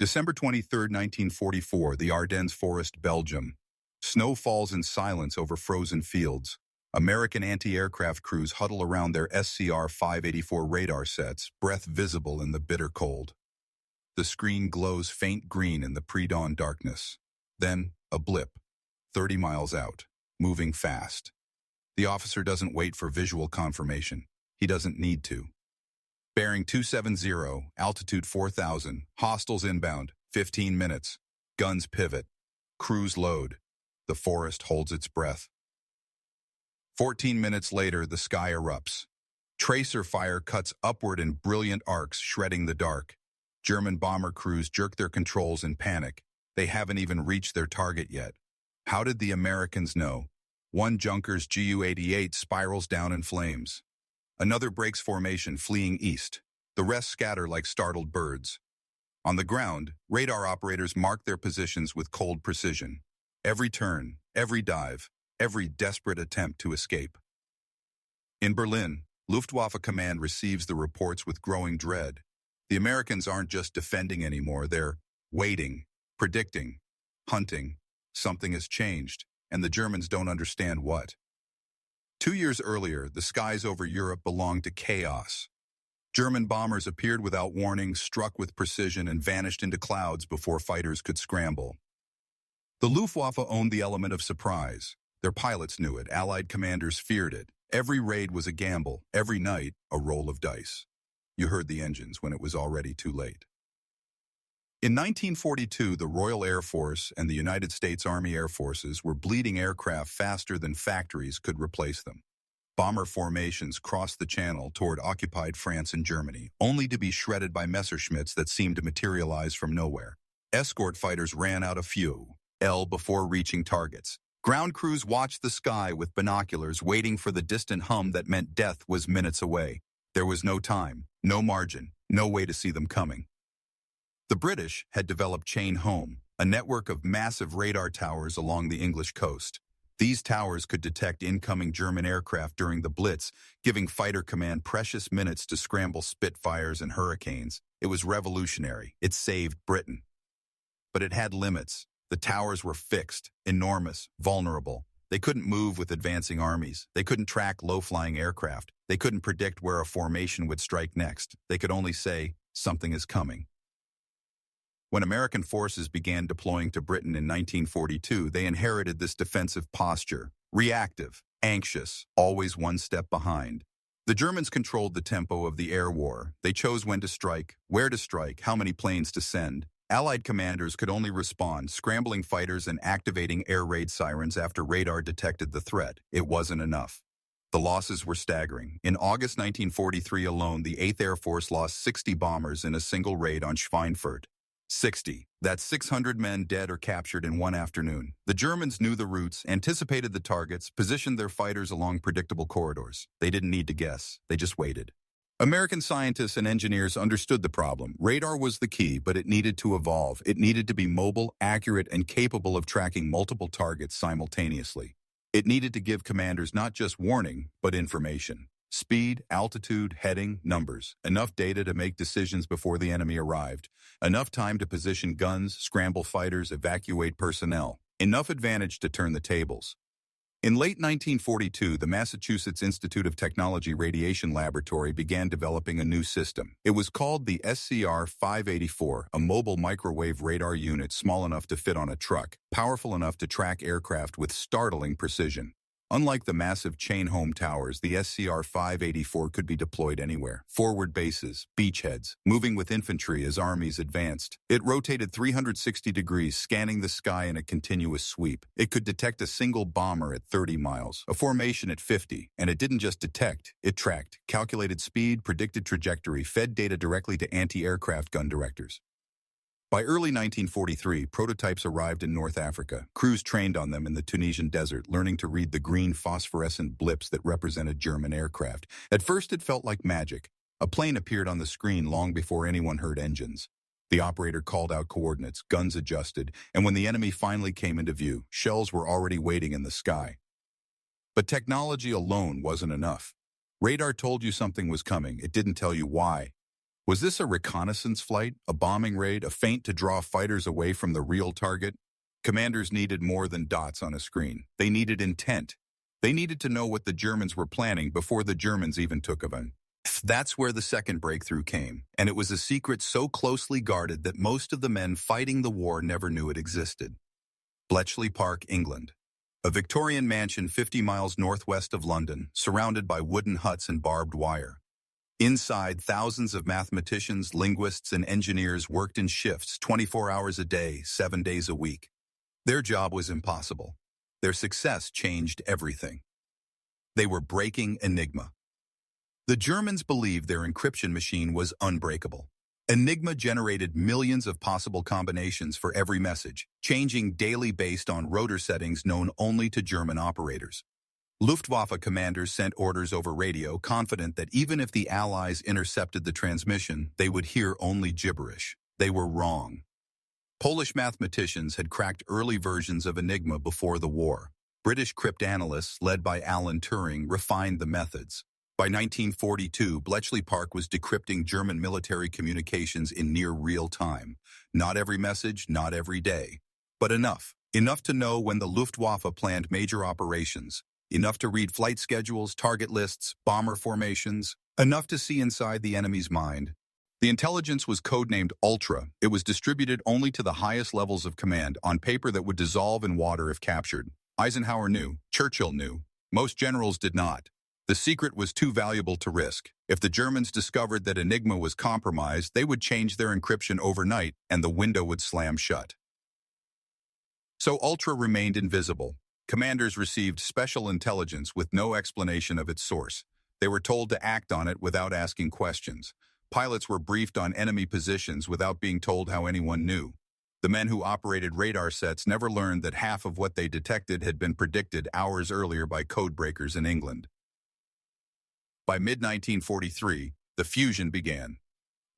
December 23, 1944, the Ardennes Forest, Belgium. Snow falls in silence over frozen fields. American anti-aircraft crews huddle around their SCR-584 radar sets, breath visible in the bitter cold. The screen glows faint green in the pre-dawn darkness. Then, a blip, 30 miles out, moving fast. The officer doesn't wait for visual confirmation. He doesn't need to. Bearing 270, altitude 4,000, hostiles inbound, 15 minutes. Guns pivot. Crews load. The forest holds its breath. 14 minutes later, the sky erupts. Tracer fire cuts upward in brilliant arcs, shredding the dark. German bomber crews jerk their controls in panic. They haven't even reached their target yet. How did the Americans know? One Junkers Ju-88 spirals down in flames. Another breaks formation, fleeing east. The rest scatter like startled birds. On the ground, radar operators mark their positions with cold precision. Every turn, every dive, every desperate attempt to escape. In Berlin, Luftwaffe command receives the reports with growing dread. The Americans aren't just defending anymore, they're waiting, predicting, hunting. Something has changed, and the Germans don't understand what. 2 years earlier, the skies over Europe belonged to chaos. German bombers appeared without warning, struck with precision, and vanished into clouds before fighters could scramble. The Luftwaffe owned the element of surprise. Their pilots knew it, Allied commanders feared it. Every raid was a gamble, every night a roll of dice. You heard the engines when it was already too late. In 1942, the Royal Air Force and the United States Army Air Forces were bleeding aircraft faster than factories could replace them. Bomber formations crossed the Channel toward occupied France and Germany, only to be shredded by Messerschmitts that seemed to materialize from nowhere. Escort fighters ran out of fuel before reaching targets. Ground crews watched the sky with binoculars, waiting for the distant hum that meant death was minutes away. There was no time, no margin, no way to see them coming. The British had developed Chain Home, a network of massive radar towers along the English coast. These towers could detect incoming German aircraft during the Blitz, giving fighter command precious minutes to scramble Spitfires and Hurricanes. It was revolutionary. It saved Britain. But it had limits. The towers were fixed, enormous, vulnerable. They couldn't move with advancing armies. They couldn't track low-flying aircraft. They couldn't predict where a formation would strike next. They could only say, something is coming. When American forces began deploying to Britain in 1942, they inherited this defensive posture, reactive, anxious, always one step behind. The Germans controlled the tempo of the air war. They chose when to strike, where to strike, how many planes to send. Allied commanders could only respond, scrambling fighters and activating air raid sirens after radar detected the threat. It wasn't enough. The losses were staggering. In August 1943 alone, the 8th Air Force lost 60 bombers in a single raid on Schweinfurt. 60. That's 600 men dead or captured in one afternoon. The Germans knew the routes, anticipated the targets, positioned their fighters along predictable corridors. They didn't need to guess. They just waited. American scientists and engineers understood the problem. Radar was the key, but it needed to evolve. It needed to be mobile, accurate, and capable of tracking multiple targets simultaneously. It needed to give commanders not just warning, but information. Speed, altitude, heading, numbers. Enough data to make decisions before the enemy arrived. Enough time to position guns, scramble fighters, evacuate personnel. Enough advantage to turn the tables. In late 1942, the Massachusetts Institute of Technology Radiation Laboratory began developing a new system. It was called the SCR-584, a mobile microwave radar unit small enough to fit on a truck, powerful enough to track aircraft with startling precision. Unlike the massive Chain Home towers, the SCR-584 could be deployed anywhere. Forward bases, beachheads, moving with infantry as armies advanced. It rotated 360 degrees, scanning the sky in a continuous sweep. It could detect a single bomber at 30 miles, a formation at 50, and it didn't just detect, it tracked, calculated speed, predicted trajectory, fed data directly to anti-aircraft gun directors. By early 1943, prototypes arrived in North Africa. Crews trained on them in the Tunisian desert, learning to read the green phosphorescent blips that represented German aircraft. At first, it felt like magic. A plane appeared on the screen long before anyone heard engines. The operator called out coordinates, guns adjusted, and when the enemy finally came into view, shells were already waiting in the sky. But technology alone wasn't enough. Radar told you something was coming. It didn't tell you why. Was this a reconnaissance flight, a bombing raid, a feint to draw fighters away from the real target? Commanders needed more than dots on a screen. They needed intent. They needed to know what the Germans were planning before the Germans even took of it. That's where the second breakthrough came, and it was a secret so closely guarded that most of the men fighting the war never knew it existed. Bletchley Park, England. A Victorian mansion 50 miles northwest of London, surrounded by wooden huts and barbed wire. Inside, thousands of mathematicians, linguists, and engineers worked in shifts 24 hours a day, 7 days a week. Their job was impossible. Their success changed everything. They were breaking Enigma. The Germans believed their encryption machine was unbreakable. Enigma generated millions of possible combinations for every message, changing daily based on rotor settings known only to German operators. Luftwaffe commanders sent orders over radio, confident that even if the Allies intercepted the transmission, they would hear only gibberish. They were wrong. Polish mathematicians had cracked early versions of Enigma before the war. British cryptanalysts, led by Alan Turing, refined the methods. By 1942, Bletchley Park was decrypting German military communications in near real time. Not every message, not every day, but enough. Enough to know when the Luftwaffe planned major operations. Enough to read flight schedules, target lists, bomber formations. Enough to see inside the enemy's mind. The intelligence was codenamed Ultra. It was distributed only to the highest levels of command on paper that would dissolve in water if captured. Eisenhower knew. Churchill knew. Most generals did not. The secret was too valuable to risk. If the Germans discovered that Enigma was compromised, they would change their encryption overnight and the window would slam shut. So Ultra remained invisible. Commanders received special intelligence with no explanation of its source. They were told to act on it without asking questions. Pilots were briefed on enemy positions without being told how anyone knew. The men who operated radar sets never learned that half of what they detected had been predicted hours earlier by codebreakers in England. By mid-1943, the fusion began.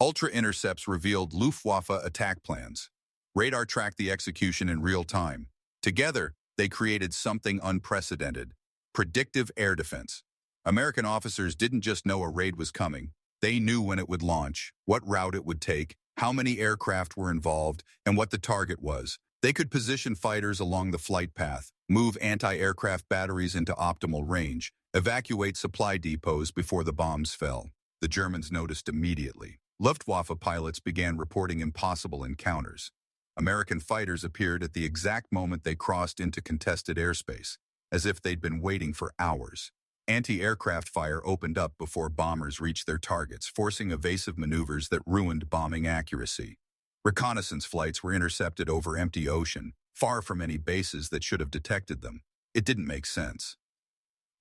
Ultra intercepts revealed Luftwaffe attack plans. Radar tracked the execution in real time. Together, they created something unprecedented: predictive air defense. American officers didn't just know a raid was coming. They knew when it would launch, what route it would take, how many aircraft were involved, and what the target was. They could position fighters along the flight path, move anti-aircraft batteries into optimal range, evacuate supply depots before the bombs fell. The Germans noticed immediately. Luftwaffe pilots began reporting impossible encounters. American fighters appeared at the exact moment they crossed into contested airspace, as if they'd been waiting for hours. Anti-aircraft fire opened up before bombers reached their targets, forcing evasive maneuvers that ruined bombing accuracy. Reconnaissance flights were intercepted over empty ocean, far from any bases that should have detected them. It didn't make sense.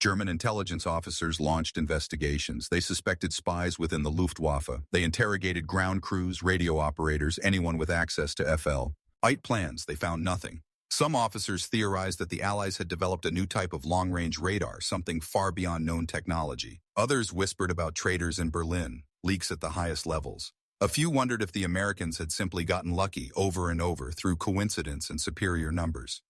German intelligence officers launched investigations. They suspected spies within the Luftwaffe. They interrogated ground crews, radio operators, anyone with access to flight plans. They found nothing. Some officers theorized that the Allies had developed a new type of long-range radar, something far beyond known technology. Others whispered about traitors in Berlin, leaks at the highest levels. A few wondered if the Americans had simply gotten lucky over and over through coincidence and superior numbers.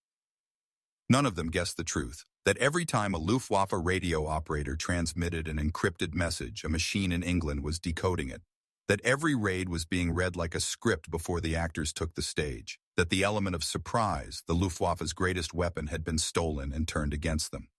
None of them guessed the truth, that every time a Luftwaffe radio operator transmitted an encrypted message, a machine in England was decoding it. That every raid was being read like a script before the actors took the stage. That the element of surprise, the Luftwaffe's greatest weapon, had been stolen and turned against them.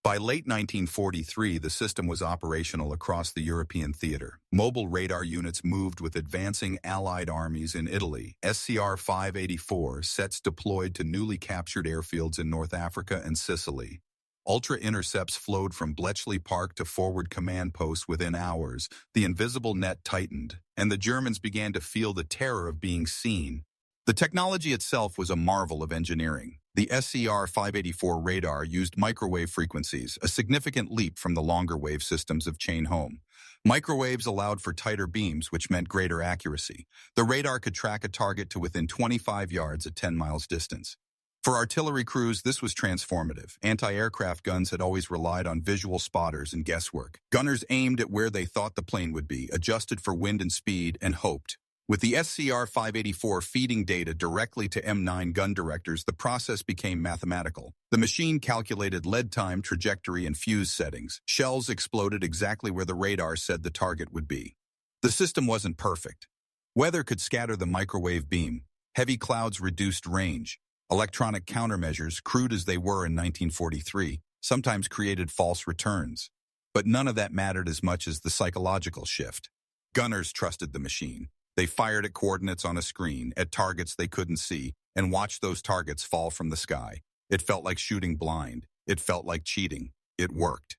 By late 1943, the system was operational across the European theater. Mobile radar units moved with advancing Allied armies in Italy. SCR-584 sets deployed to newly captured airfields in North Africa and Sicily. Ultra intercepts flowed from Bletchley Park to forward command posts within hours. The invisible net tightened, and the Germans began to feel the terror of being seen. The technology itself was a marvel of engineering. The SCR-584 radar used microwave frequencies, a significant leap from the longer wave systems of chain home. Microwaves allowed for tighter beams, which meant greater accuracy. The radar could track a target to within 25 yards at 10 miles distance. For artillery crews, this was transformative. Anti-aircraft guns had always relied on visual spotters and guesswork. Gunners aimed at where they thought the plane would be, adjusted for wind and speed, and hoped. With the SCR-584 feeding data directly to M9 gun directors, the process became mathematical. The machine calculated lead time, trajectory, and fuse settings. Shells exploded exactly where the radar said the target would be. The system wasn't perfect. Weather could scatter the microwave beam. Heavy clouds reduced range. Electronic countermeasures, crude as they were in 1943, sometimes created false returns. But none of that mattered as much as the psychological shift. Gunners trusted the machine. They fired at coordinates on a screen, at targets they couldn't see, and watched those targets fall from the sky. It felt like shooting blind. It felt like cheating. It worked.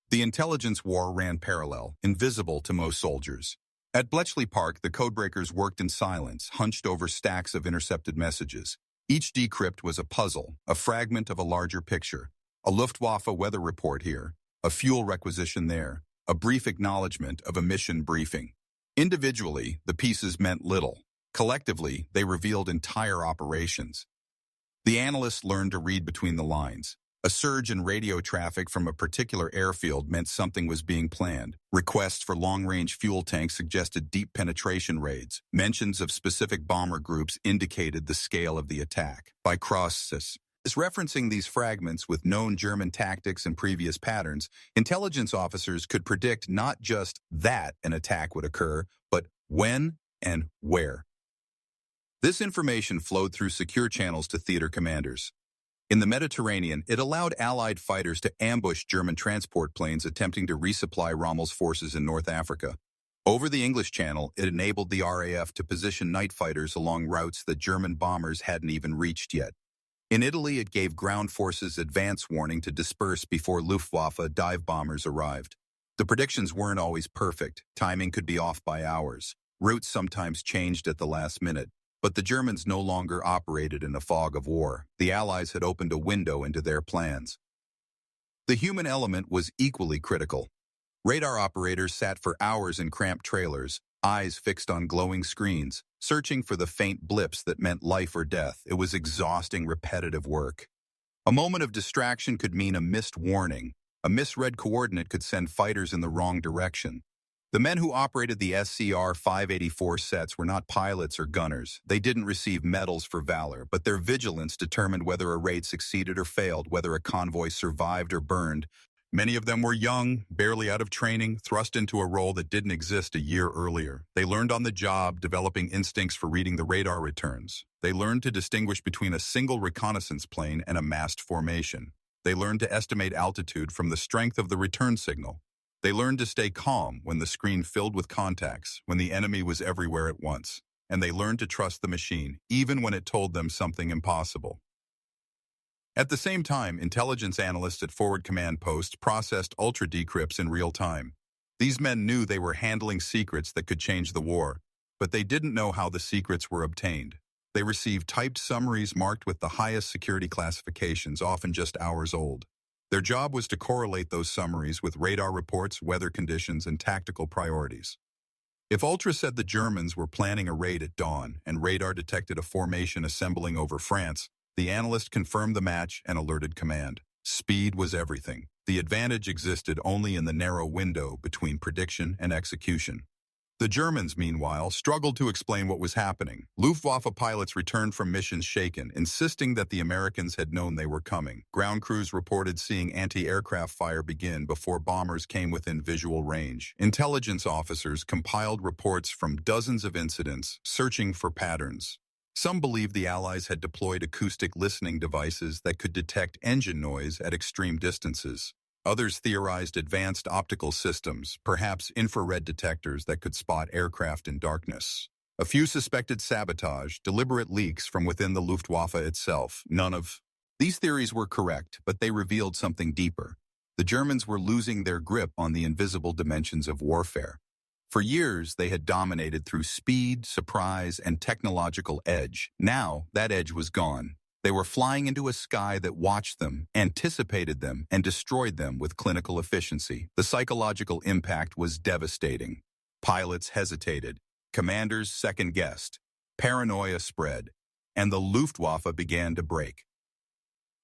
The intelligence war ran parallel, invisible to most soldiers. At Bletchley Park, the codebreakers worked in silence, hunched over stacks of intercepted messages. Each decrypt was a puzzle, a fragment of a larger picture. A Luftwaffe weather report here, a fuel requisition there, a brief acknowledgement of a mission briefing. Individually, the pieces meant little. Collectively, they revealed entire operations. The analysts learned to read between the lines. A surge in radio traffic from a particular airfield meant something was being planned. Requests for long-range fuel tanks suggested deep penetration raids. Mentions of specific bomber groups indicated the scale of the attack. By cross-sys, referencing these fragments with known German tactics and previous patterns, intelligence officers could predict not just that an attack would occur, but when and where. This information flowed through secure channels to theater commanders. In the Mediterranean, it allowed Allied fighters to ambush German transport planes attempting to resupply Rommel's forces in North Africa. Over the English Channel, it enabled the RAF to position night fighters along routes that German bombers hadn't even reached yet. In Italy, it gave ground forces advance warning to disperse before Luftwaffe dive bombers arrived. The predictions weren't always perfect. Timing could be off by hours. Routes sometimes changed at the last minute. But the Germans no longer operated in a fog of war. The Allies had opened a window into their plans. The human element was equally critical. Radar operators sat for hours in cramped trailers, eyes fixed on glowing screens, searching for the faint blips that meant life or death. It was exhausting, repetitive work. A moment of distraction could mean a missed warning. A misread coordinate could send fighters in the wrong direction. The men who operated the SCR-584 sets were not pilots or gunners. They didn't receive medals for valor, but their vigilance determined whether a raid succeeded or failed, whether a convoy survived or burned. Many of them were young, barely out of training, thrust into a role that didn't exist a year earlier. They learned on the job, developing instincts for reading the radar returns. They learned to distinguish between a single reconnaissance plane and a massed formation. They learned to estimate altitude from the strength of the return signal. They learned to stay calm when the screen filled with contacts, when the enemy was everywhere at once. And they learned to trust the machine, even when it told them something impossible. At the same time, intelligence analysts at forward command posts processed ultra-decrypts in real time. These men knew they were handling secrets that could change the war, but they didn't know how the secrets were obtained. They received typed summaries marked with the highest security classifications, often just hours old. Their job was to correlate those summaries with radar reports, weather conditions, and tactical priorities. If Ultra said the Germans were planning a raid at dawn and radar detected a formation assembling over France, the analyst confirmed the match and alerted command. Speed was everything. The advantage existed only in the narrow window between prediction and execution. The Germans, meanwhile, struggled to explain what was happening. Luftwaffe pilots returned from missions shaken, insisting that the Americans had known they were coming. Ground crews reported seeing anti-aircraft fire begin before bombers came within visual range. Intelligence officers compiled reports from dozens of incidents, searching for patterns. Some believed the Allies had deployed acoustic listening devices that could detect engine noise at extreme distances. Others theorized advanced optical systems, perhaps infrared detectors that could spot aircraft in darkness. A few suspected sabotage, deliberate leaks from within the Luftwaffe itself. None of these theories were correct, but they revealed something deeper. The Germans were losing their grip on the invisible dimensions of warfare. For years, they had dominated through speed, surprise, and technological edge. Now, that edge was gone. They were flying into a sky that watched them, anticipated them, and destroyed them with clinical efficiency. The psychological impact was devastating. Pilots hesitated. Commanders second-guessed. Paranoia spread. And the Luftwaffe began to break.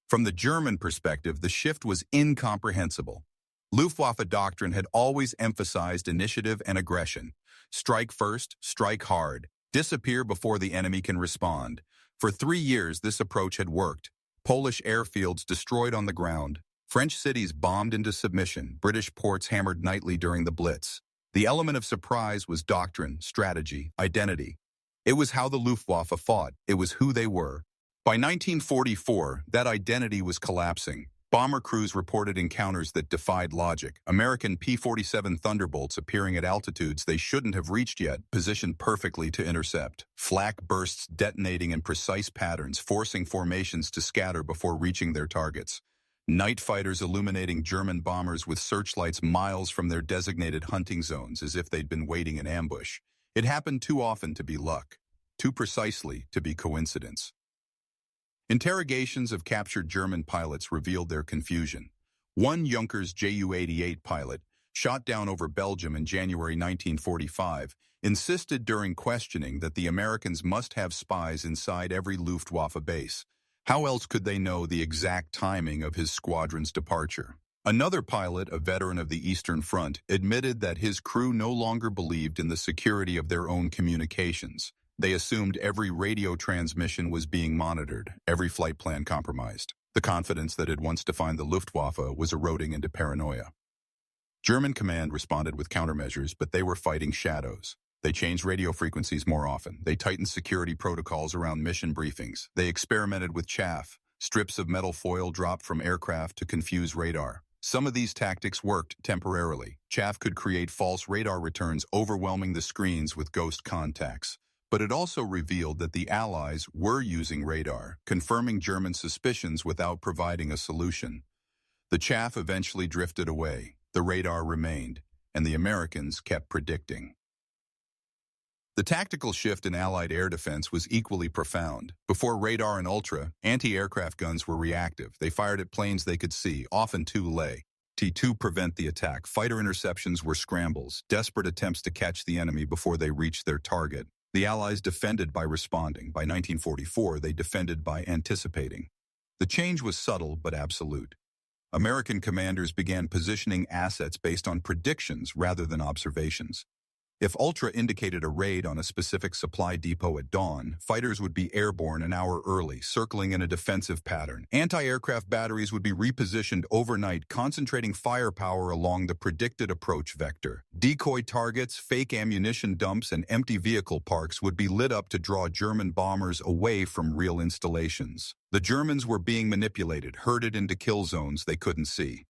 From the German perspective, the shift was incomprehensible. Luftwaffe doctrine had always emphasized initiative and aggression. Strike first, strike hard. Disappear before the enemy can respond. For 3 years, this approach had worked. Polish airfields destroyed on the ground, French cities bombed into submission, British ports hammered nightly during the Blitz. The element of surprise was doctrine, strategy, identity. It was how the Luftwaffe fought. It was who they were. By 1944, that identity was collapsing. Bomber crews reported encounters that defied logic. American P-47 Thunderbolts appearing at altitudes they shouldn't have reached yet, positioned perfectly to intercept. Flak bursts detonating in precise patterns, forcing formations to scatter before reaching their targets. Night fighters illuminating German bombers with searchlights miles from their designated hunting zones as if they'd been waiting in ambush. It happened too often to be luck, too precisely to be coincidence. Interrogations of captured German pilots revealed their confusion. One Junkers Ju-88 pilot, shot down over Belgium in January 1945, insisted during questioning that the Americans must have spies inside every Luftwaffe base. How else could they know the exact timing of his squadron's departure? Another pilot, a veteran of the Eastern Front, admitted that his crew no longer believed in the security of their own communications. They assumed every radio transmission was being monitored, every flight plan compromised. The confidence that had once defined the Luftwaffe was eroding into paranoia. German command responded with countermeasures, but they were fighting shadows. They changed radio frequencies more often. They tightened security protocols around mission briefings. They experimented with chaff, strips of metal foil dropped from aircraft to confuse radar. Some of these tactics worked temporarily. Chaff could create false radar returns, overwhelming the screens with ghost contacts. But it also revealed that the Allies were using radar, confirming German suspicions without providing a solution. The chaff eventually drifted away, the radar remained, and the Americans kept predicting. The tactical shift in Allied air defense was equally profound. Before radar and ultra, anti-aircraft guns were reactive. They fired at planes they could see, often too late. To prevent the attack, fighter interceptions were scrambles, desperate attempts to catch the enemy before they reached their target. The Allies defended by responding. By 1944, they defended by anticipating. The change was subtle but absolute. American commanders began positioning assets based on predictions rather than observations. If Ultra indicated a raid on a specific supply depot at dawn, fighters would be airborne an hour early, circling in a defensive pattern. Anti-aircraft batteries would be repositioned overnight, concentrating firepower along the predicted approach vector. Decoy targets, fake ammunition dumps, and empty vehicle parks would be lit up to draw German bombers away from real installations. The Germans were being manipulated, herded into kill zones they couldn't see.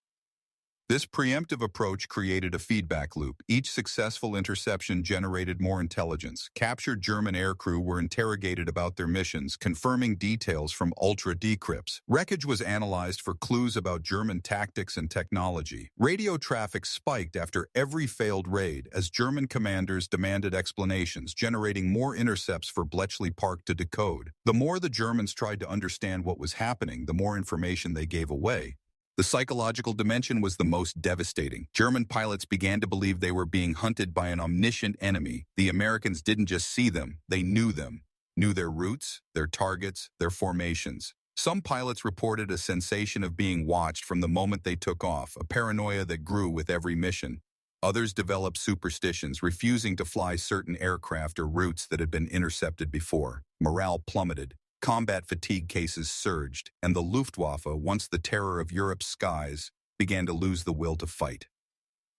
This preemptive approach created a feedback loop. Each successful interception generated more intelligence. Captured German aircrew were interrogated about their missions, confirming details from ultra decrypts. Wreckage was analyzed for clues about German tactics and technology. Radio traffic spiked after every failed raid as German commanders demanded explanations, generating more intercepts for Bletchley Park to decode. The more the Germans tried to understand what was happening, the more information they gave away. The psychological dimension was the most devastating. German pilots began to believe they were being hunted by an omniscient enemy. The Americans didn't just see them, they knew them. Knew their routes, their targets, their formations. Some pilots reported a sensation of being watched from the moment they took off, a paranoia that grew with every mission. Others developed superstitions, refusing to fly certain aircraft or routes that had been intercepted before. Morale plummeted. Combat fatigue cases surged, and the Luftwaffe, once the terror of Europe's skies, began to lose the will to fight.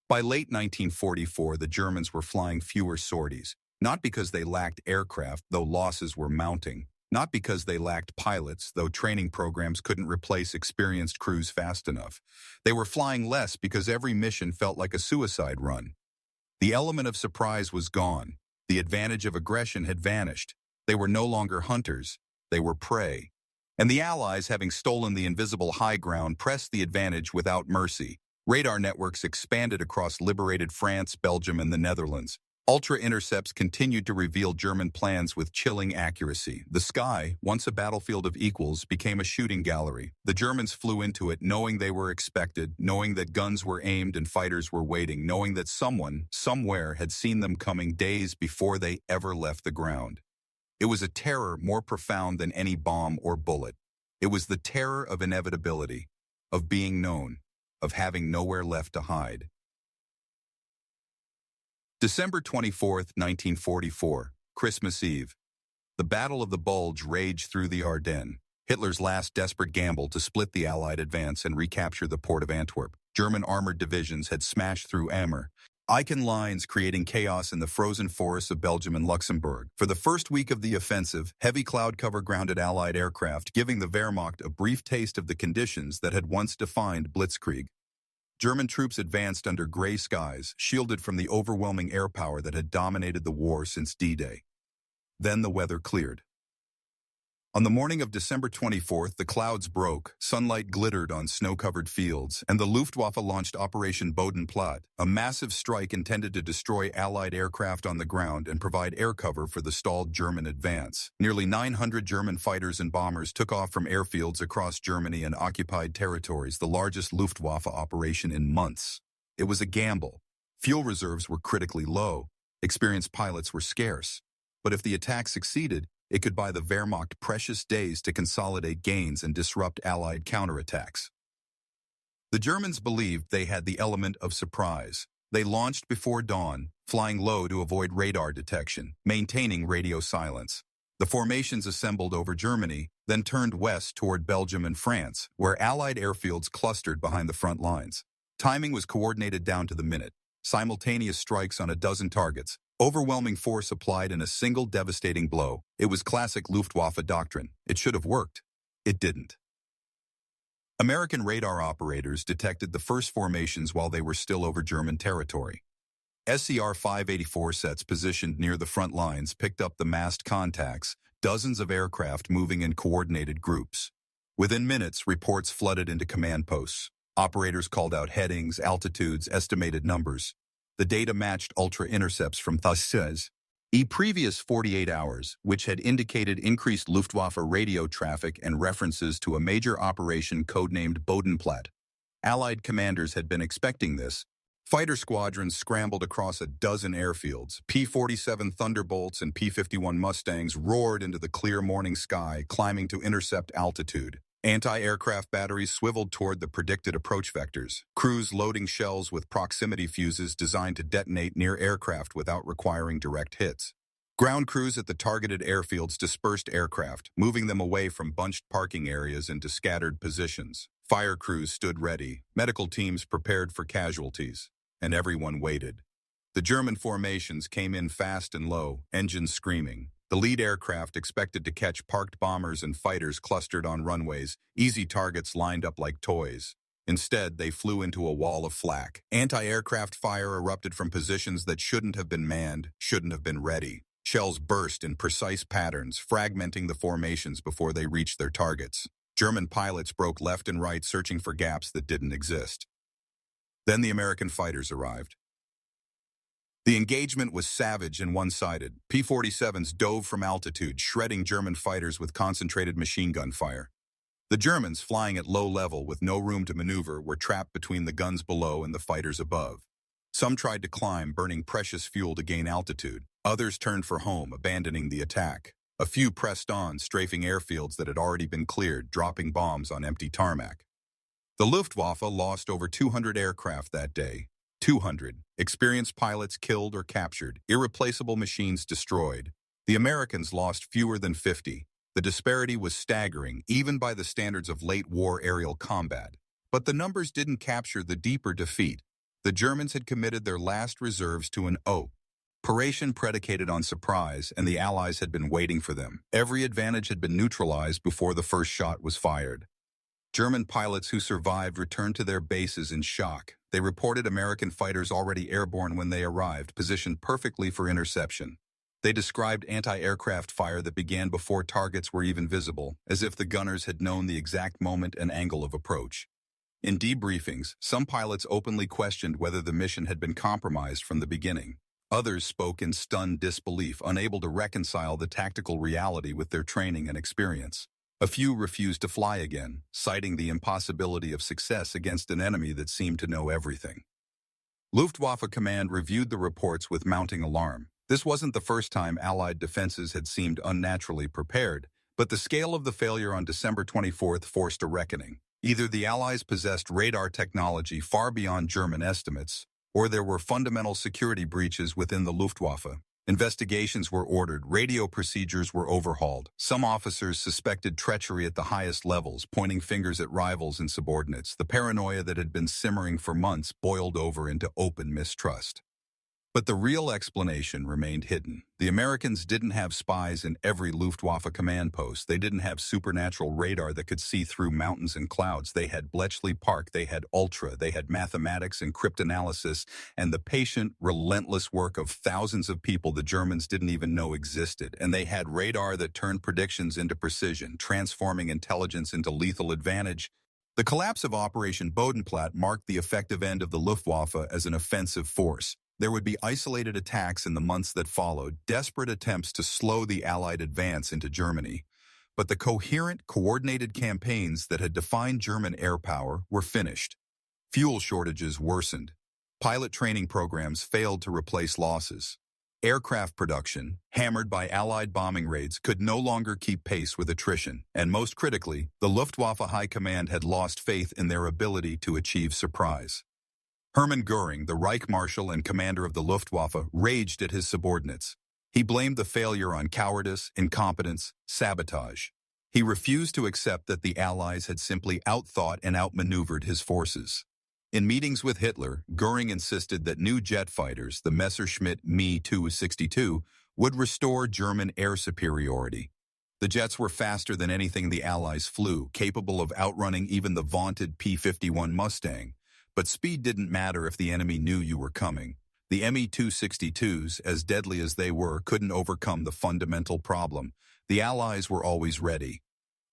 By late 1944, the Germans were flying fewer sorties, not because they lacked aircraft, though losses were mounting, not because they lacked pilots, though training programs couldn't replace experienced crews fast enough. They were flying less because every mission felt like a suicide run. The element of surprise was gone. The advantage of aggression had vanished. They were no longer hunters. They were prey. And the Allies, having stolen the invisible high ground, pressed the advantage without mercy. Radar networks expanded across liberated France, Belgium, and the Netherlands. Ultra-intercepts continued to reveal German plans with chilling accuracy. The sky, once a battlefield of equals, became a shooting gallery. The Germans flew into it knowing they were expected, knowing that guns were aimed and fighters were waiting, knowing that someone, somewhere, had seen them coming days before they ever left the ground. It was a terror more profound than any bomb or bullet. It was the terror of inevitability, of being known, of having nowhere left to hide. December 24, 1944, Christmas Eve. The Battle of the Bulge raged through the Ardennes, Hitler's last desperate gamble to split the Allied advance and recapture the port of Antwerp. German armored divisions had smashed through Amur, Icon lines creating chaos in the frozen forests of Belgium and Luxembourg. For the first week of the offensive, heavy cloud cover grounded Allied aircraft, giving the Wehrmacht a brief taste of the conditions that had once defined Blitzkrieg. German troops advanced under gray skies, shielded from the overwhelming air power that had dominated the war since D-Day. Then the weather cleared. On the morning of December 24th, the clouds broke, sunlight glittered on snow-covered fields, and the Luftwaffe launched Operation Bodenplatte, a massive strike intended to destroy Allied aircraft on the ground and provide air cover for the stalled German advance. Nearly 900 German fighters and bombers took off from airfields across Germany and occupied territories, the largest Luftwaffe operation in months. It was a gamble. Fuel reserves were critically low. Experienced pilots were scarce. But if the attack succeeded, it could buy the Wehrmacht precious days to consolidate gains and disrupt Allied counterattacks. The Germans believed they had the element of surprise. They launched before dawn, flying low to avoid radar detection, maintaining radio silence. The formations assembled over Germany, then turned west toward Belgium and France, where Allied airfields clustered behind the front lines. Timing was coordinated down to the minute. Simultaneous strikes on a dozen targets. Overwhelming force applied in a single devastating blow. It was classic Luftwaffe doctrine. It should have worked. It didn't. American radar operators detected the first formations while they were still over German territory. SCR-584 sets positioned near the front lines picked up the massed contacts, dozens of aircraft moving in coordinated groups. Within minutes, reports flooded into command posts. Operators called out headings, altitudes, estimated numbers. The data matched ultra-intercepts from the previous 48 hours, which had indicated increased Luftwaffe radio traffic and references to a major operation codenamed Bodenplatte. Allied commanders had been expecting this. Fighter squadrons scrambled across a dozen airfields. P-47 Thunderbolts and P-51 Mustangs roared into the clear morning sky, climbing to intercept altitude. Anti-aircraft batteries swiveled toward the predicted approach vectors, crews loading shells with proximity fuses designed to detonate near aircraft without requiring direct hits. Ground crews at the targeted airfields dispersed aircraft, moving them away from bunched parking areas into scattered positions. Fire crews stood ready, medical teams prepared for casualties, and everyone waited. The German formations came in fast and low, engines screaming. The lead aircraft expected to catch parked bombers and fighters clustered on runways, easy targets lined up like toys. Instead, they flew into a wall of flak. Anti-aircraft fire erupted from positions that shouldn't have been manned, shouldn't have been ready. Shells burst in precise patterns, fragmenting the formations before they reached their targets. German pilots broke left and right, searching for gaps that didn't exist. Then the American fighters arrived. The engagement was savage and one-sided. P-47s dove from altitude, shredding German fighters with concentrated machine gun fire. The Germans, flying at low level with no room to maneuver, were trapped between the guns below and the fighters above. Some tried to climb, burning precious fuel to gain altitude. Others turned for home, abandoning the attack. A few pressed on, strafing airfields that had already been cleared, dropping bombs on empty tarmac. The Luftwaffe lost over 200 aircraft that day. 200. Experienced pilots killed or captured, irreplaceable machines destroyed. The Americans lost fewer than 50. The disparity was staggering, even by the standards of late war aerial combat. But the numbers didn't capture the deeper defeat. The Germans had committed their last reserves to an operation predicated on surprise, and the Allies had been waiting for them. Every advantage had been neutralized before the first shot was fired. German pilots who survived returned to their bases in shock. They reported American fighters already airborne when they arrived, positioned perfectly for interception. They described anti-aircraft fire that began before targets were even visible, as if the gunners had known the exact moment and angle of approach. In debriefings, some pilots openly questioned whether the mission had been compromised from the beginning. Others spoke in stunned disbelief, unable to reconcile the tactical reality with their training and experience. A few refused to fly again, citing the impossibility of success against an enemy that seemed to know everything. Luftwaffe Command reviewed the reports with mounting alarm. This wasn't the first time Allied defenses had seemed unnaturally prepared, but the scale of the failure on December 24th forced a reckoning. Either the Allies possessed radar technology far beyond German estimates, or there were fundamental security breaches within the Luftwaffe. Investigations were ordered, radio procedures were overhauled. Some officers suspected treachery at the highest levels, pointing fingers at rivals and subordinates. The paranoia that had been simmering for months boiled over into open mistrust. But the real explanation remained hidden. The Americans didn't have spies in every Luftwaffe command post. They didn't have supernatural radar that could see through mountains and clouds. They had Bletchley Park, they had Ultra, they had mathematics and cryptanalysis, and the patient, relentless work of thousands of people the Germans didn't even know existed. And they had radar that turned predictions into precision, transforming intelligence into lethal advantage. The collapse of Operation Bodenplatte marked the effective end of the Luftwaffe as an offensive force. There would be isolated attacks in the months that followed, desperate attempts to slow the Allied advance into Germany. But the coherent, coordinated campaigns that had defined German air power were finished. Fuel shortages worsened. Pilot training programs failed to replace losses. Aircraft production, hammered by Allied bombing raids, could no longer keep pace with attrition. And most critically, the Luftwaffe High Command had lost faith in their ability to achieve surprise. Hermann Goering, the Reich Marshal and commander of the Luftwaffe, raged at his subordinates. He blamed the failure on cowardice, incompetence, sabotage. He refused to accept that the Allies had simply outthought and outmaneuvered his forces. In meetings with Hitler, Goering insisted that new jet fighters, the Messerschmitt Me 262, would restore German air superiority. The jets were faster than anything the Allies flew, capable of outrunning even the vaunted P-51 Mustang. But speed didn't matter if the enemy knew you were coming. The Me-262s, as deadly as they were, couldn't overcome the fundamental problem. The Allies were always ready.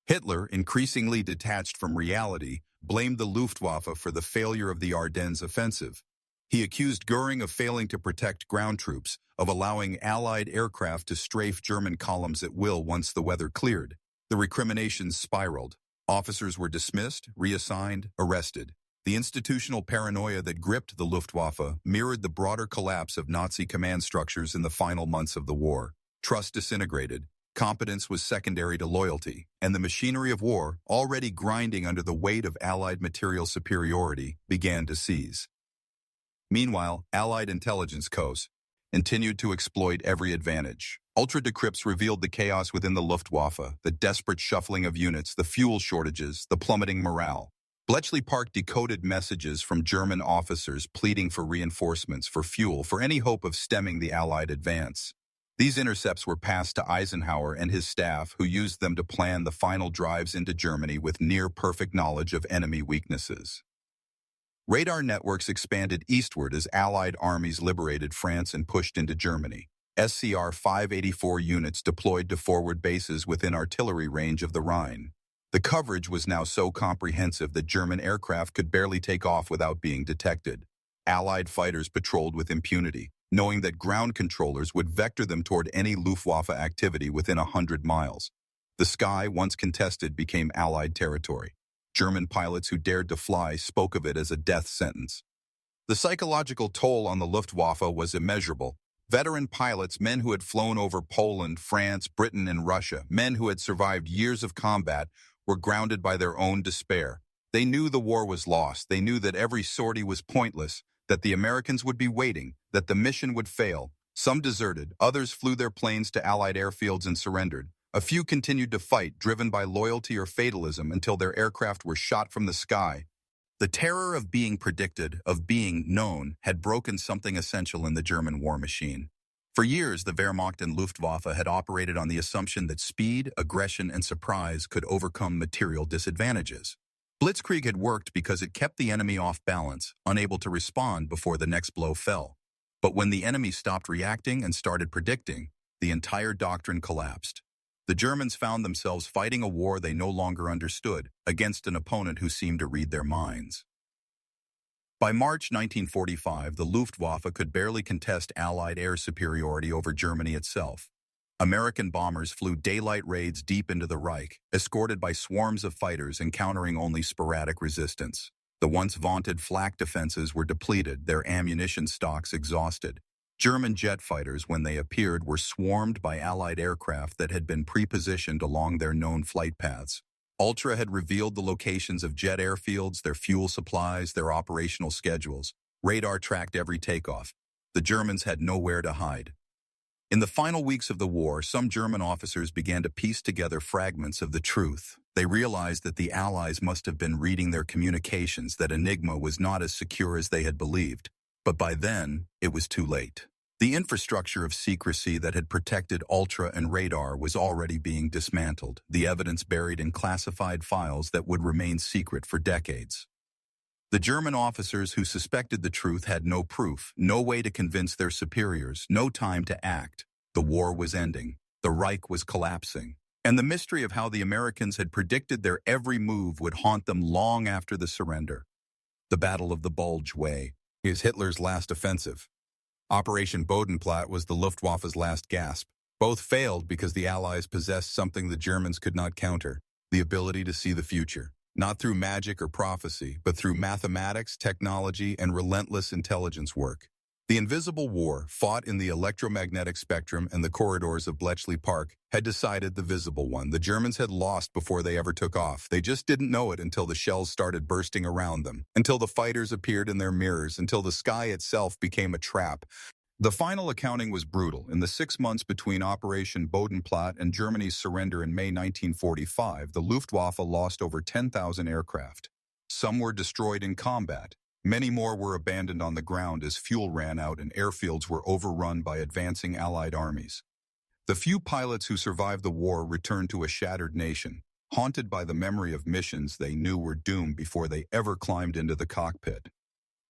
Hitler, increasingly detached from reality, blamed the Luftwaffe for the failure of the Ardennes offensive. He accused Goering of failing to protect ground troops, of allowing Allied aircraft to strafe German columns at will once the weather cleared. The recriminations spiraled. Officers were dismissed, reassigned, arrested. The institutional paranoia that gripped the Luftwaffe mirrored the broader collapse of Nazi command structures in the final months of the war. Trust disintegrated, competence was secondary to loyalty, and the machinery of war, already grinding under the weight of Allied material superiority, began to seize. Meanwhile, Allied intelligence codes continued to exploit every advantage. Ultra-decrypts revealed the chaos within the Luftwaffe, the desperate shuffling of units, the fuel shortages, the plummeting morale. Bletchley Park decoded messages from German officers pleading for reinforcements, for fuel, for any hope of stemming the Allied advance. These intercepts were passed to Eisenhower and his staff, who used them to plan the final drives into Germany with near-perfect knowledge of enemy weaknesses. Radar networks expanded eastward as Allied armies liberated France and pushed into Germany. SCR 584 units deployed to forward bases within artillery range of the Rhine. The coverage was now so comprehensive that German aircraft could barely take off without being detected. Allied fighters patrolled with impunity, knowing that ground controllers would vector them toward any Luftwaffe activity within 100 miles. The sky, once contested, became Allied territory. German pilots who dared to fly spoke of it as a death sentence. The psychological toll on the Luftwaffe was immeasurable. Veteran pilots, men who had flown over Poland, France, Britain, and Russia, men who had survived years of combat, were grounded by their own despair. They knew the war was lost. They knew that every sortie was pointless, that the Americans would be waiting, that the mission would fail. Some deserted, others flew their planes to Allied airfields and surrendered. A few continued to fight, driven by loyalty or fatalism, until their aircraft were shot from the sky. The terror of being predicted, of being known, had broken something essential in the German war machine. For years, the Wehrmacht and Luftwaffe had operated on the assumption that speed, aggression, and surprise could overcome material disadvantages. Blitzkrieg had worked because it kept the enemy off balance, unable to respond before the next blow fell. But when the enemy stopped reacting and started predicting, the entire doctrine collapsed. The Germans found themselves fighting a war they no longer understood, against an opponent who seemed to read their minds. By March 1945, the Luftwaffe could barely contest Allied air superiority over Germany itself. American bombers flew daylight raids deep into the Reich, escorted by swarms of fighters encountering only sporadic resistance. The once vaunted flak defenses were depleted, their ammunition stocks exhausted. German jet fighters, when they appeared, were swarmed by Allied aircraft that had been pre-positioned along their known flight paths. Ultra had revealed the locations of jet airfields, their fuel supplies, their operational schedules. Radar tracked every takeoff. The Germans had nowhere to hide. In the final weeks of the war, some German officers began to piece together fragments of the truth. They realized that the Allies must have been reading their communications, that Enigma was not as secure as they had believed. But by then, it was too late. The infrastructure of secrecy that had protected Ultra and radar was already being dismantled, the evidence buried in classified files that would remain secret for decades. The German officers who suspected the truth had no proof, no way to convince their superiors, no time to act. The war was ending. The Reich was collapsing. And the mystery of how the Americans had predicted their every move would haunt them long after the surrender. The Battle of the Bulge Way is Hitler's last offensive. Operation Bodenplatte was the Luftwaffe's last gasp. Both failed because the Allies possessed something the Germans could not counter, the ability to see the future. Not through magic or prophecy, but through mathematics, technology, and relentless intelligence work. The invisible war, fought in the electromagnetic spectrum and the corridors of Bletchley Park, had decided the visible one. The Germans had lost before they ever took off. They just didn't know it until the shells started bursting around them, until the fighters appeared in their mirrors, until the sky itself became a trap. The final accounting was brutal. In the 6 months between Operation Bodenplatte and Germany's surrender in May 1945, the Luftwaffe lost over 10,000 aircraft. Some were destroyed in combat. Many more were abandoned on the ground as fuel ran out and airfields were overrun by advancing Allied armies. The few pilots who survived the war returned to a shattered nation, haunted by the memory of missions they knew were doomed before they ever climbed into the cockpit.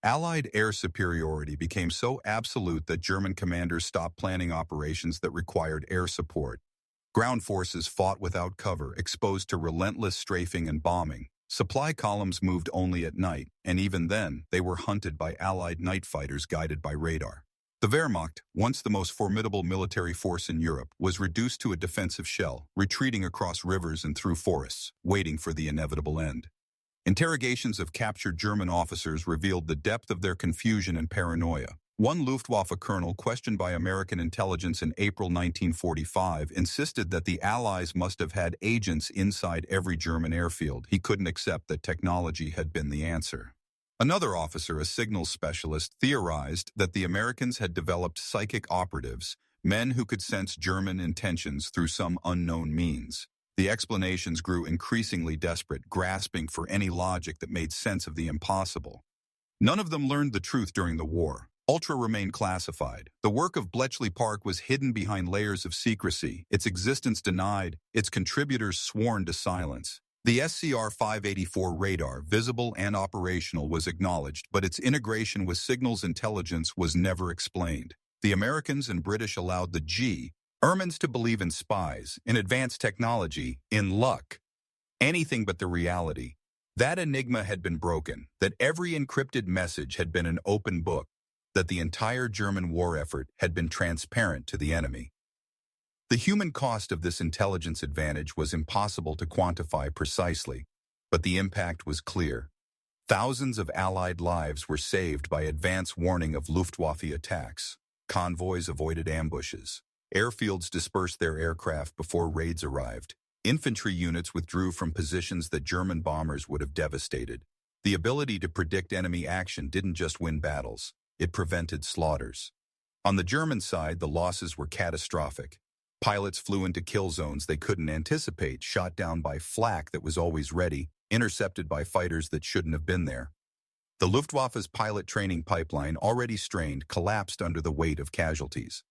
Allied air superiority became so absolute that German commanders stopped planning operations that required air support. Ground forces fought without cover, exposed to relentless strafing and bombing. Supply columns moved only at night, and even then, they were hunted by Allied night fighters guided by radar. The Wehrmacht, once the most formidable military force in Europe, was reduced to a defensive shell, retreating across rivers and through forests, waiting for the inevitable end. Interrogations of captured German officers revealed the depth of their confusion and paranoia. One Luftwaffe colonel, questioned by American intelligence in April 1945, insisted that the Allies must have had agents inside every German airfield. He couldn't accept that technology had been the answer. Another officer, a signals specialist, theorized that the Americans had developed psychic operatives, men who could sense German intentions through some unknown means. The explanations grew increasingly desperate, grasping for any logic that made sense of the impossible. None of them learned the truth during the war. Ultra remained classified. The work of Bletchley Park was hidden behind layers of secrecy, its existence denied, its contributors sworn to silence. The SCR-584 radar, visible and operational, was acknowledged, but its integration with signals intelligence was never explained. The Americans and British allowed the Germans to believe in spies, in advanced technology, in luck. Anything but the reality. That enigma had been broken, that every encrypted message had been an open book, that the entire German war effort had been transparent to the enemy. The human cost of this intelligence advantage was impossible to quantify precisely, but the impact was clear. Thousands of Allied lives were saved by advance warning of Luftwaffe attacks. Convoys avoided ambushes. Airfields dispersed their aircraft before raids arrived. Infantry units withdrew from positions that German bombers would have devastated. The ability to predict enemy action didn't just win battles, it prevented slaughters. On the German side, the losses were catastrophic. Pilots flew into kill zones they couldn't anticipate, shot down by flak that was always ready, intercepted by fighters that shouldn't have been there. The Luftwaffe's pilot training pipeline, already strained, collapsed under the weight of casualties.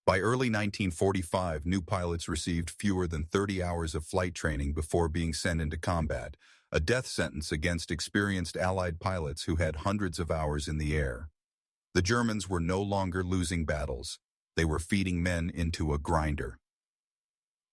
By early 1945, new pilots received fewer than 30 hours of flight training before being sent into combat, a death sentence against experienced Allied pilots who had hundreds of hours in the air. The Germans were no longer losing battles. They were feeding men into a grinder.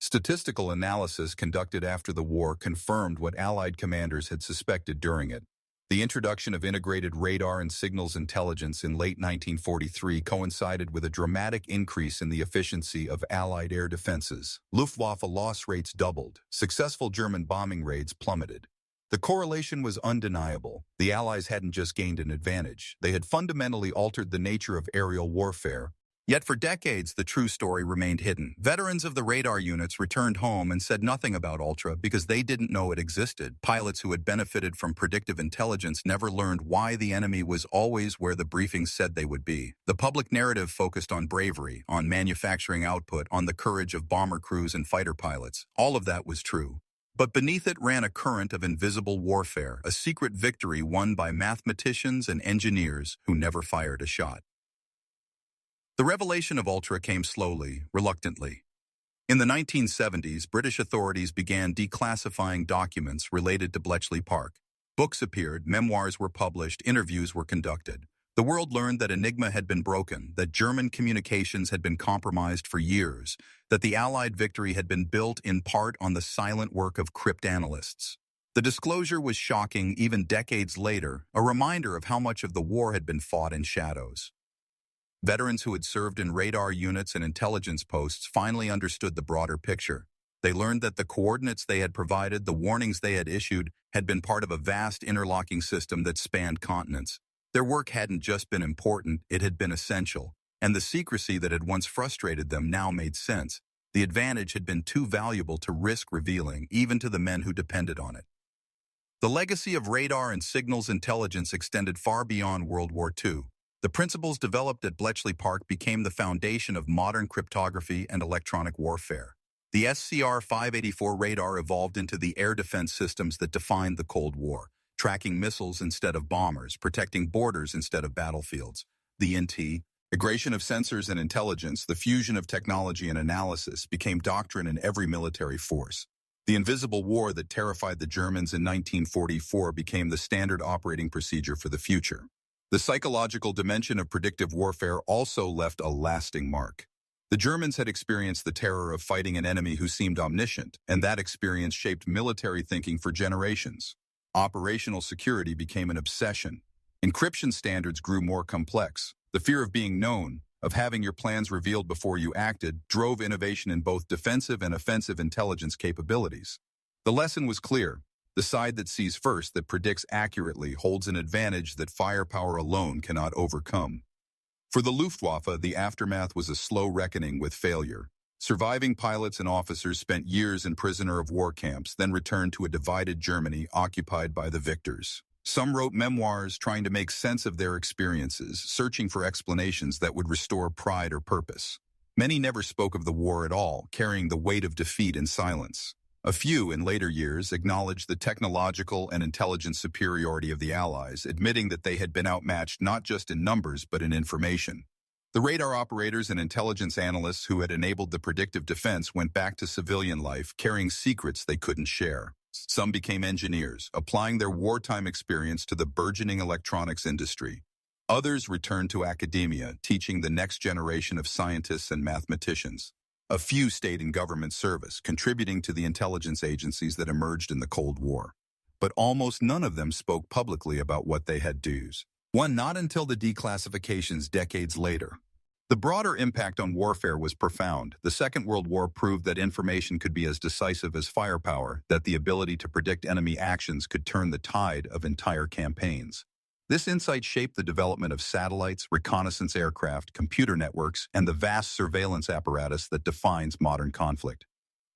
Statistical analysis conducted after the war confirmed what Allied commanders had suspected during it. The introduction of integrated radar and signals intelligence in late 1943 coincided with a dramatic increase in the efficiency of Allied air defenses. Luftwaffe loss rates doubled. Successful German bombing raids plummeted. The correlation was undeniable. The Allies hadn't just gained an advantage. They had fundamentally altered the nature of aerial warfare. Yet for decades, the true story remained hidden. Veterans of the radar units returned home and said nothing about Ultra because they didn't know it existed. Pilots who had benefited from predictive intelligence never learned why the enemy was always where the briefings said they would be. The public narrative focused on bravery, on manufacturing output, on the courage of bomber crews and fighter pilots. All of that was true. But beneath it ran a current of invisible warfare, a secret victory won by mathematicians and engineers who never fired a shot. The revelation of Ultra came slowly, reluctantly. In the 1970s, British authorities began declassifying documents related to Bletchley Park. Books appeared, memoirs were published, interviews were conducted. The world learned that Enigma had been broken, that German communications had been compromised for years, that the Allied victory had been built in part on the silent work of cryptanalysts. The disclosure was shocking even decades later, a reminder of how much of the war had been fought in shadows. Veterans who had served in radar units and intelligence posts finally understood the broader picture. They learned that the coordinates they had provided, the warnings they had issued, had been part of a vast interlocking system that spanned continents. Their work hadn't just been important, it had been essential, and the secrecy that had once frustrated them now made sense. The advantage had been too valuable to risk revealing, even to the men who depended on it. The legacy of radar and signals intelligence extended far beyond World War II. The principles developed at Bletchley Park became the foundation of modern cryptography and electronic warfare. The SCR-584 radar evolved into the air defense systems that defined the Cold War, tracking missiles instead of bombers, protecting borders instead of battlefields. The integration of sensors and intelligence, the fusion of technology and analysis, became doctrine in every military force. The invisible war that terrified the Germans in 1944 became the standard operating procedure for the future. The psychological dimension of predictive warfare also left a lasting mark. The Germans had experienced the terror of fighting an enemy who seemed omniscient, and that experience shaped military thinking for generations. Operational security became an obsession. Encryption standards grew more complex. The fear of being known, of having your plans revealed before you acted, drove innovation in both defensive and offensive intelligence capabilities. The lesson was clear. The side that sees first, that predicts accurately, holds an advantage that firepower alone cannot overcome. For the Luftwaffe, the aftermath was a slow reckoning with failure. Surviving pilots and officers spent years in prisoner-of-war camps, then returned to a divided Germany occupied by the victors. Some wrote memoirs trying to make sense of their experiences, searching for explanations that would restore pride or purpose. Many never spoke of the war at all, carrying the weight of defeat in silence. A few, in later years, acknowledged the technological and intelligence superiority of the Allies, admitting that they had been outmatched not just in numbers but in information. The radar operators and intelligence analysts who had enabled the predictive defense went back to civilian life, carrying secrets they couldn't share. Some became engineers, applying their wartime experience to the burgeoning electronics industry. Others returned to academia, teaching the next generation of scientists and mathematicians. A few stayed in government service, contributing to the intelligence agencies that emerged in the Cold War. But almost none of them spoke publicly about what they had dues. One not until the declassifications decades later. The broader impact on warfare was profound. The Second World War proved that information could be as decisive as firepower, that the ability to predict enemy actions could turn the tide of entire campaigns. This insight shaped the development of satellites, reconnaissance aircraft, computer networks, and the vast surveillance apparatus that defines modern conflict.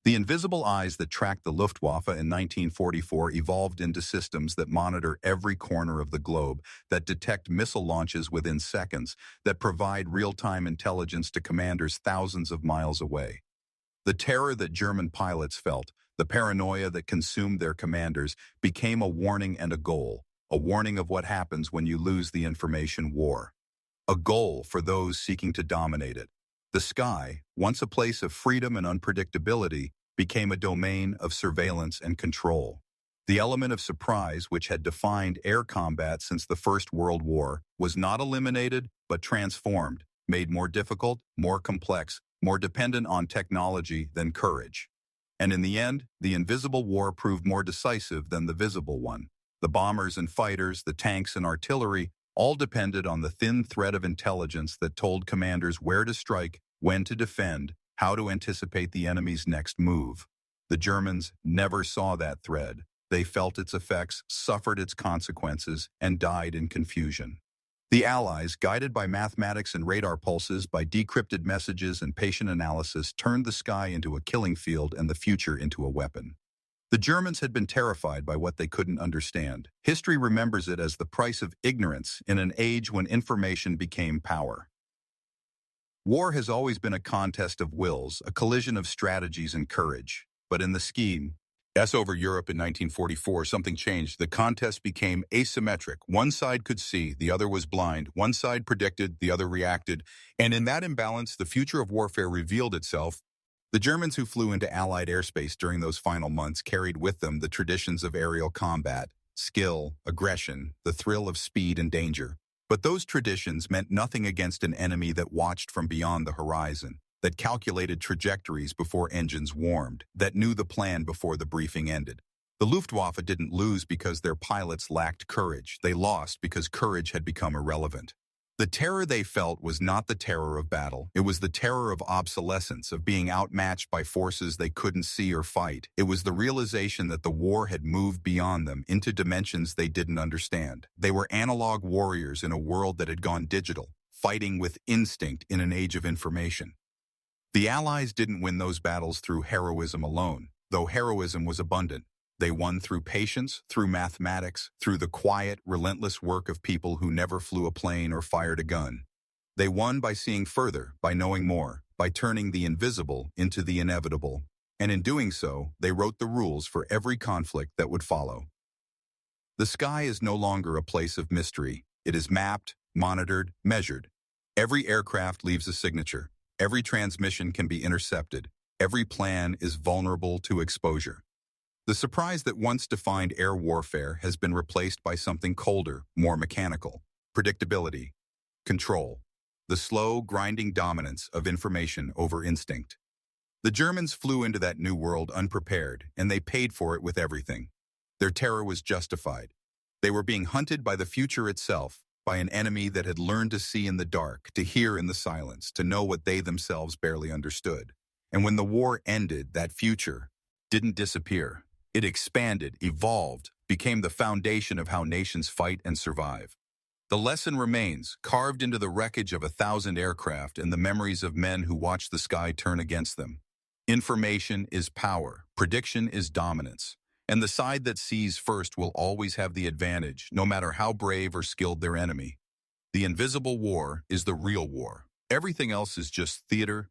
The invisible eyes that tracked the Luftwaffe in 1944 evolved into systems that monitor every corner of the globe, that detect missile launches within seconds, that provide real-time intelligence to commanders thousands of miles away. The terror that German pilots felt, the paranoia that consumed their commanders, became a warning and a goal, a warning of what happens when you lose the information war. A goal for those seeking to dominate it. The sky, once a place of freedom and unpredictability, became a domain of surveillance and control. The element of surprise, which had defined air combat since the First World War, was not eliminated, but transformed, made more difficult, more complex, more dependent on technology than courage. And in the end, the invisible war proved more decisive than the visible one. The bombers and fighters, the tanks and artillery, all depended on the thin thread of intelligence that told commanders where to strike, when to defend, how to anticipate the enemy's next move. The Germans never saw that thread. They felt its effects, suffered its consequences, and died in confusion. The Allies, guided by mathematics and radar pulses, by decrypted messages and patient analysis, turned the sky into a killing field and the future into a weapon. The Germans had been terrified by what they couldn't understand. History remembers it as the price of ignorance in an age when information became power. War has always been a contest of wills, a collision of strategies and courage. But in the scheme, As over Europe in 1944, something changed. The contest became asymmetric. One side could see, the other was blind. One side predicted, the other reacted. And in that imbalance, the future of warfare revealed itself. The Germans who flew into Allied airspace during those final months carried with them the traditions of aerial combat, skill, aggression, the thrill of speed and danger. But those traditions meant nothing against an enemy that watched from beyond the horizon, that calculated trajectories before engines warmed, that knew the plan before the briefing ended. The Luftwaffe didn't lose because their pilots lacked courage. They lost because courage had become irrelevant. The terror they felt was not the terror of battle. It was the terror of obsolescence, of being outmatched by forces they couldn't see or fight. It was the realization that the war had moved beyond them into dimensions they didn't understand. They were analog warriors in a world that had gone digital, fighting with instinct in an age of information. The Allies didn't win those battles through heroism alone, though heroism was abundant. They won through patience, through mathematics, through the quiet, relentless work of people who never flew a plane or fired a gun. They won by seeing further, by knowing more, by turning the invisible into the inevitable. And in doing so, they wrote the rules for every conflict that would follow. The sky is no longer a place of mystery. It is mapped, monitored, measured. Every aircraft leaves a signature. Every transmission can be intercepted. Every plan is vulnerable to exposure. The surprise that once defined air warfare has been replaced by something colder, more mechanical. Predictability. Control. The slow, grinding dominance of information over instinct. The Germans flew into that new world unprepared, and they paid for it with everything. Their terror was justified. They were being hunted by the future itself, by an enemy that had learned to see in the dark, to hear in the silence, to know what they themselves barely understood. And when the war ended, that future didn't disappear. It expanded, evolved, became the foundation of how nations fight and survive. The lesson remains, carved into the wreckage of 1,000 aircraft and the memories of men who watched the sky turn against them. Information is power, prediction is dominance, and the side that sees first will always have the advantage, no matter how brave or skilled their enemy. The invisible war is the real war. Everything else is just theater,